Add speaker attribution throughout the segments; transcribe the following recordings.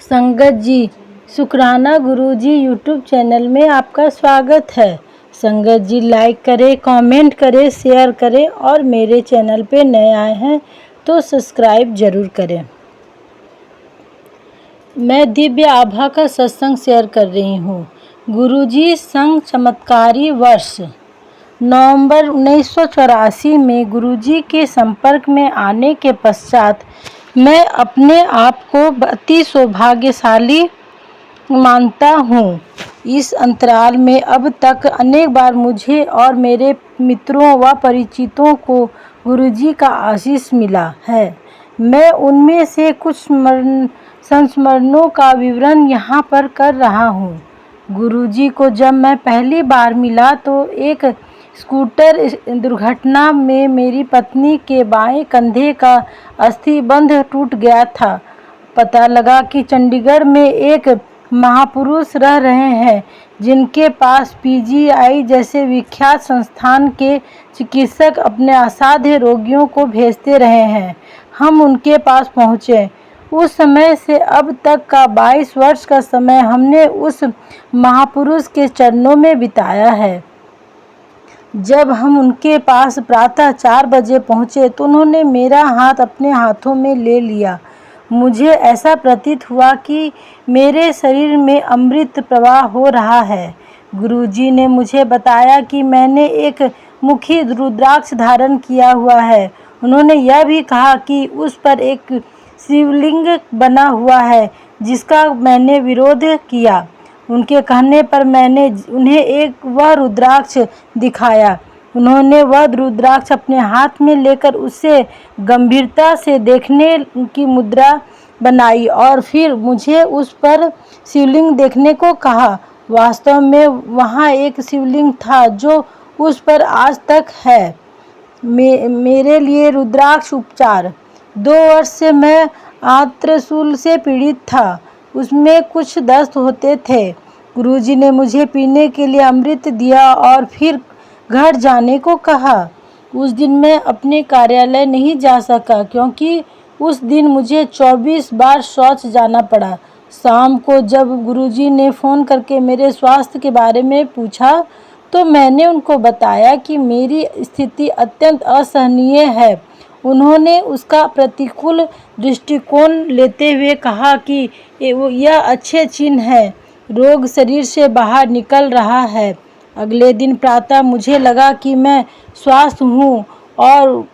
Speaker 1: संगत जी, शुक्राना गुरुजी YouTube channel में आपका स्वागत है। संगत जी, लाइक करें, कमेंट करें, शेयर करें और मेरे चैनल पे नए आए हैं तो सब्सक्राइब ज़रूर करें। मैं दिव्य आभा का सत्संग शेयर कर रही हूँ। गुरुजी संग चमत्कारी वर्ष नवंबर 1984 में गुरुजी के संपर्क में आने के पश्चात मैं अपने आप को अति सौभाग्यशाली मानता हूँ। इस अंतराल में अब तक अनेक बार मुझे और मेरे मित्रों व परिचितों को गुरुजी का आशीष मिला है। मैं उनमें से कुछ संस्मरणों का विवरण यहाँ पर कर रहा हूँ। गुरुजी को जब मैं पहली बार मिला तो एक स्कूटर दुर्घटना में मेरी पत्नी के बाएं कंधे का अस्थिबंध टूट गया था। पता लगा कि चंडीगढ़ में एक महापुरुष रह रहे हैं जिनके पास पीजीआई जैसे विख्यात संस्थान के चिकित्सक अपने असाध्य रोगियों को भेजते रहे हैं। हम उनके पास पहुँचे। उस समय से अब तक का 22 वर्ष का समय हमने उस महापुरुष के चरणों में बिताया है। जब हम उनके पास प्रातः 4 बजे पहुँचे तो उन्होंने मेरा हाथ अपने हाथों में ले लिया। मुझे ऐसा प्रतीत हुआ कि मेरे शरीर में अमृत प्रवाह हो रहा है। गुरुजी ने मुझे बताया कि मैंने एक मुखी रुद्राक्ष धारण किया हुआ है। उन्होंने यह भी कहा कि उस पर एक शिवलिंग बना हुआ है जिसका मैंने विरोध किया। उनके कहने पर मैंने उन्हें वह रुद्राक्ष दिखाया। उन्होंने वह रुद्राक्ष अपने हाथ में लेकर उसे गंभीरता से देखने की मुद्रा बनाई और फिर मुझे उस पर शिवलिंग देखने को कहा। वास्तव में वहाँ एक शिवलिंग था जो उस पर आज तक है। मेरे लिए रुद्राक्ष उपचार 2 वर्ष से मैं आंत्रशूल से पीड़ित था। उसमें कुछ दस्त होते थे। गुरुजी ने मुझे पीने के लिए अमृत दिया और फिर घर जाने को कहा। उस दिन मैं अपने कार्यालय नहीं जा सका क्योंकि उस दिन मुझे 24 बार शौच जाना पड़ा। शाम को जब गुरुजी ने फ़ोन करके मेरे स्वास्थ्य के बारे में पूछा तो मैंने उनको बताया कि मेरी स्थिति अत्यंत असहनीय है। उन्होंने उसका प्रतिकूल दृष्टिकोण लेते हुए कहा कि यह अच्छे चिन्ह है, रोग शरीर से बाहर निकल रहा है। अगले दिन प्रातः मुझे लगा कि मैं स्वस्थ हूँ और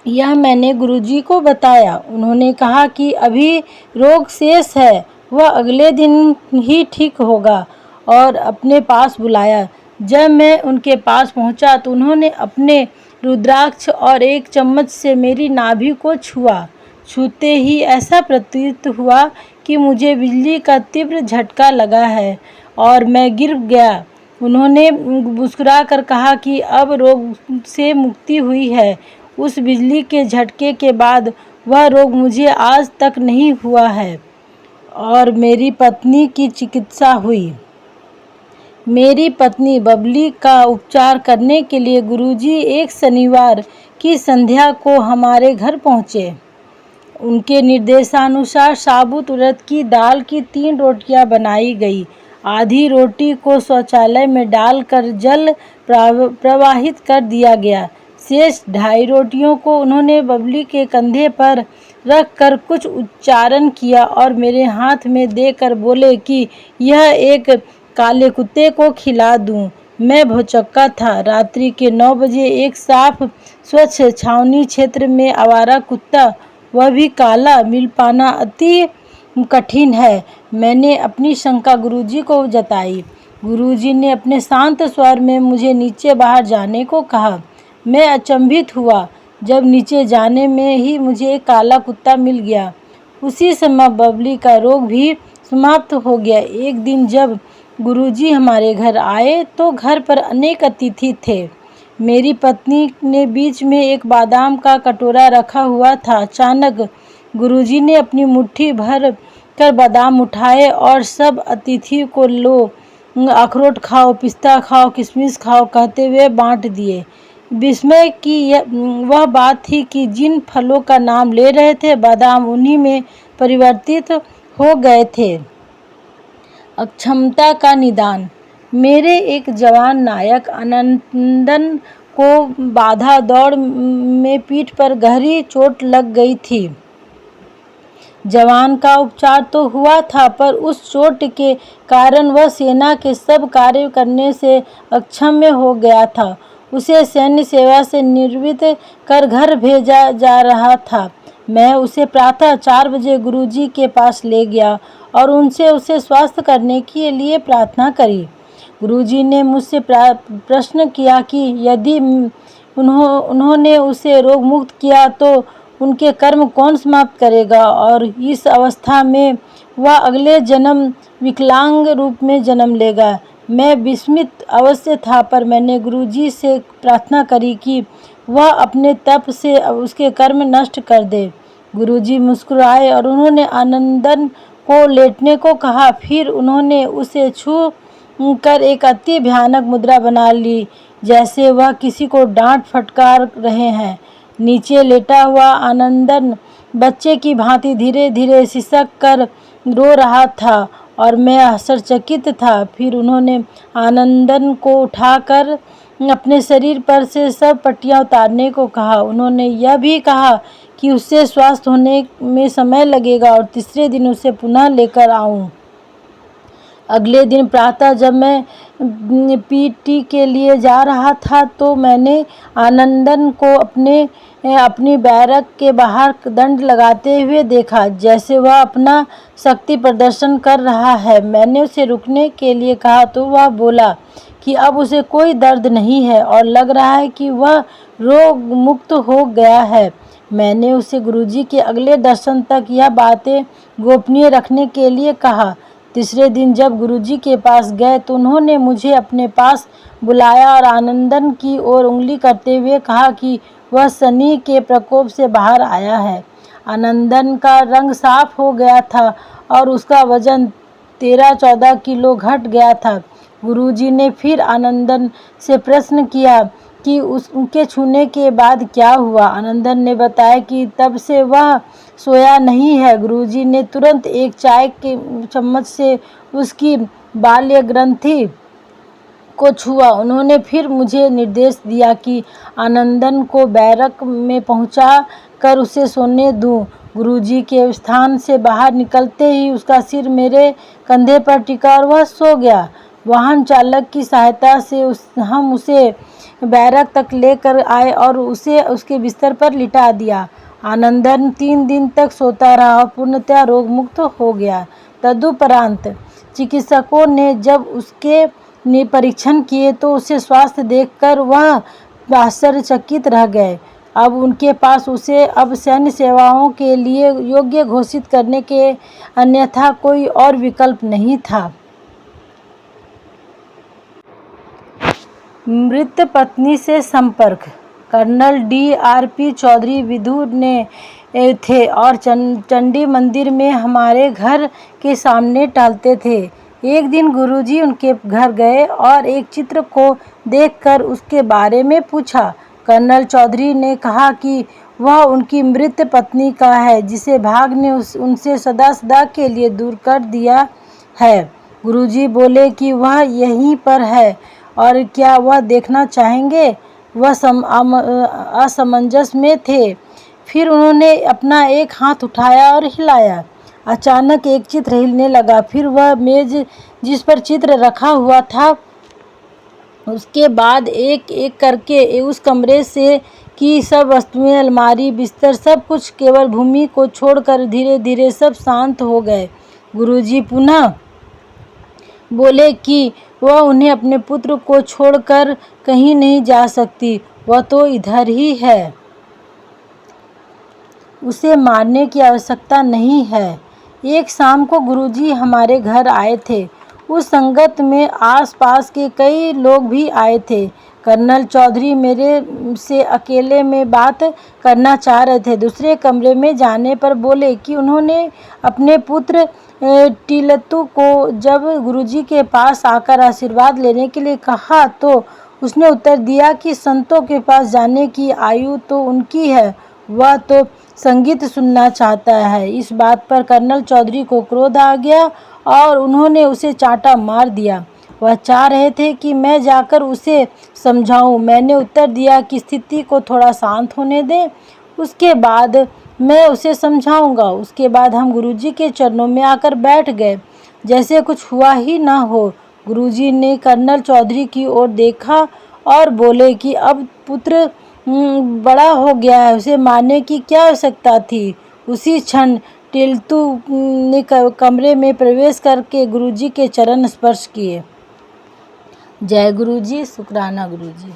Speaker 1: यह मैंने गुरुजी को बताया। उन्होंने कहा कि अभी रोग शेष है, वह अगले दिन ही ठीक होगा और अपने पास बुलाया। जब मैं उनके पास पहुंचा तो उन्होंने अपने रुद्राक्ष और एक चम्मच से मेरी नाभि को छुआ। छूते ही ऐसा प्रतीत हुआ कि मुझे बिजली का तीव्र झटका लगा है और मैं गिर गया। उन्होंने मुस्कुरा कर कहा कि अब रोग से मुक्ति हुई है। उस बिजली के झटके के बाद वह रोग मुझे आज तक नहीं हुआ है और मेरी पत्नी की चिकित्सा हुई। मेरी पत्नी बबली का उपचार करने के लिए गुरुजी एक शनिवार की संध्या को हमारे घर पहुँचे। उनके निर्देशानुसार साबुत उड़द की दाल की 3 रोटियां बनाई गई। आधी रोटी को शौचालय में डालकर जल प्रवाहित कर दिया गया। शेष 2.5 रोटियों को उन्होंने बबली के कंधे पर रख कर कुछ उच्चारण किया और मेरे हाथ में देकर बोले कि यह एक काले कुत्ते को खिला दूं। मैं भौचक्का था। रात्रि के 9 बजे एक साफ स्वच्छ छावनी क्षेत्र में आवारा कुत्ता, वह भी काला, मिल पाना अति कठिन है। मैंने अपनी शंका गुरुजी को जताई। गुरुजी ने अपने शांत स्वर में मुझे नीचे बाहर जाने को कहा। मैं अचंभित हुआ जब नीचे जाने में ही मुझे एक काला कुत्ता मिल गया। उसी समय बबली का रोग भी समाप्त हो गया। एक दिन जब गुरुजी हमारे घर आए तो घर पर अनेक अतिथि थे। मेरी पत्नी ने बीच में एक बादाम का कटोरा रखा हुआ था। अचानक गुरुजी ने अपनी मुट्ठी भर कर बादाम उठाए और सब अतिथियों को लो, अखरोट खाओ, पिस्ता खाओ, किशमिश खाओ कहते हुए बांट दिए। विस्मय की वह बात थी कि जिन फलों का नाम ले रहे थे बादाम उन्हीं में परिवर्तित हो गए थे। अक्षमता का निदान। मेरे एक जवान नायक आनंदन को बाधा दौड़ में पीठ पर गहरी चोट लग गई थी। जवान का उपचार तो हुआ था, पर उस चोट के कारण वह सेना के सब कार्य करने से अक्षम हो गया था। उसे सैन्य सेवा से निवृत्त कर घर भेजा जा रहा था। मैं उसे प्रातः 4 बजे गुरुजी के पास ले गया और उनसे उसे स्वस्थ करने के लिए प्रार्थना करी। गुरुजी ने मुझसे प्रश्न किया कि यदि उन्होंने उसे रोग मुक्त किया तो उनके कर्म कौन समाप्त करेगा और इस अवस्था में वह अगले जन्म विकलांग रूप में जन्म लेगा। मैं विस्मित अवश्य था, पर मैंने गुरुजी से प्रार्थना करी कि वह अपने तप से उसके कर्म नष्ट कर दे। गुरुजी मुस्कुराए और उन्होंने आनंदन को लेटने को कहा। फिर उन्होंने उसे छू कर एक अति भयानक मुद्रा बना ली, जैसे वह किसी को डांट फटकार रहे हैं। नीचे लेटा हुआ आनंदन बच्चे की भांति धीरे धीरे सिसक कर रो रहा था और मैं आश्चर्यचकित था। फिर उन्होंने आनंदन को उठाकर अपने शरीर पर से सब पट्टियां उतारने को कहा। उन्होंने यह भी कहा कि उससे स्वस्थ होने में समय लगेगा और तीसरे दिन उसे पुनः लेकर आऊं। अगले दिन प्रातः जब मैं पीटी के लिए जा रहा था तो मैंने आनंदन को अपनी बैरक के बाहर दंड लगाते हुए देखा, जैसे वह अपना शक्ति प्रदर्शन कर रहा है। मैंने उसे रुकने के लिए कहा तो वह बोला कि अब उसे कोई दर्द नहीं है और लग रहा है कि वह रोग मुक्त हो गया है। मैंने उसे गुरुजी के अगले दर्शन तक यह बातें गोपनीय रखने के लिए कहा। तीसरे दिन जब गुरुजी के पास गए तो उन्होंने मुझे अपने पास बुलाया और आनंदन की ओर उंगली करते हुए कहा कि वह शनि के प्रकोप से बाहर आया है। आनंदन का रंग साफ हो गया था और उसका वजन 13-14 किलो घट गया था। गुरुजी ने फिर आनंदन से प्रश्न किया कि उनके छूने के बाद क्या हुआ। आनंदन ने बताया कि तब से वह सोया नहीं है। गुरुजी ने तुरंत एक चाय के चम्मच से उसकी बाल्य ग्रंथि को छुआ। उन्होंने फिर मुझे निर्देश दिया कि आनंदन को बैरक में पहुंचा कर उसे सोने दूं। गुरुजी के स्थान से बाहर निकलते ही उसका सिर मेरे कंधे पर टिका और वह सो गया। वाहन चालक की सहायता से हम उसे बैरक तक लेकर आए और उसे उसके बिस्तर पर लिटा दिया। आनंदन 3 दिन तक सोता रहा और पूर्णतः रोग मुक्त हो गया। तदुपरांत चिकित्सकों ने जब उसके परीक्षण किए तो उसे स्वास्थ्य देखकर वह आश्चर्यचकित रह गए। अब उनके पास उसे अब सैन्य सेवाओं के लिए योग्य घोषित करने के अन्यथा कोई और विकल्प नहीं था। मृत पत्नी से संपर्क। कर्नल DRP चौधरी विधु ने थे और चंडी मंदिर में हमारे घर के सामने टहलते थे। एक दिन गुरुजी उनके घर गए और एक चित्र को देखकर उसके बारे में पूछा। कर्नल चौधरी ने कहा कि वह उनकी मृत पत्नी का है, जिसे भाग ने उनसे सदा सदा के लिए दूर कर दिया है। गुरुजी बोले कि वह यहीं पर है और क्या वह देखना चाहेंगे। वह असमंजस में थे। फिर उन्होंने अपना एक हाथ उठाया और हिलाया। अचानक एक चित्र हिलने लगा। फिर वह मेज जिस पर चित्र रखा हुआ था, उसके बाद एक एक करके उस कमरे से की सब वस्तुएं, अलमारी, बिस्तर, सब कुछ केवल भूमि को छोड़कर धीरे धीरे सब शांत हो गए। गुरुजी पुनः बोले कि वह उन्हें अपने पुत्र को छोड़कर कहीं नहीं जा सकती। वह तो इधर ही है, उसे मारने की आवश्यकता नहीं है। एक शाम को गुरुजी हमारे घर आए थे। उस संगत में आसपास के कई लोग भी आए थे। कर्नल चौधरी मेरे से अकेले में बात करना चाह रहे थे। दूसरे कमरे में जाने पर बोले कि उन्होंने अपने पुत्र टिलतु को जब गुरुजी के पास आकर आशीर्वाद लेने के लिए कहा तो उसने उत्तर दिया कि संतों के पास जाने की आयु तो उनकी है, वह तो संगीत सुनना चाहता है। इस बात पर कर्नल चौधरी को क्रोध आ गया और उन्होंने उसे चांटा मार दिया। वह चाह रहे थे कि मैं जाकर उसे समझाऊं। मैंने उत्तर दिया कि स्थिति को थोड़ा शांत होने दें, उसके बाद मैं उसे समझाऊंगा। उसके बाद हम गुरुजी के चरणों में आकर बैठ गए, जैसे कुछ हुआ ही ना हो। गुरुजी ने कर्नल चौधरी की ओर देखा और बोले कि अब पुत्र बड़ा हो गया है, उसे मारने की क्या आवश्यकता थी। उसी क्षण टिल्टू ने कमरे में प्रवेश करके गुरुजी के चरण स्पर्श किए। जय गुरुजी, शुक्राना गुरुजी।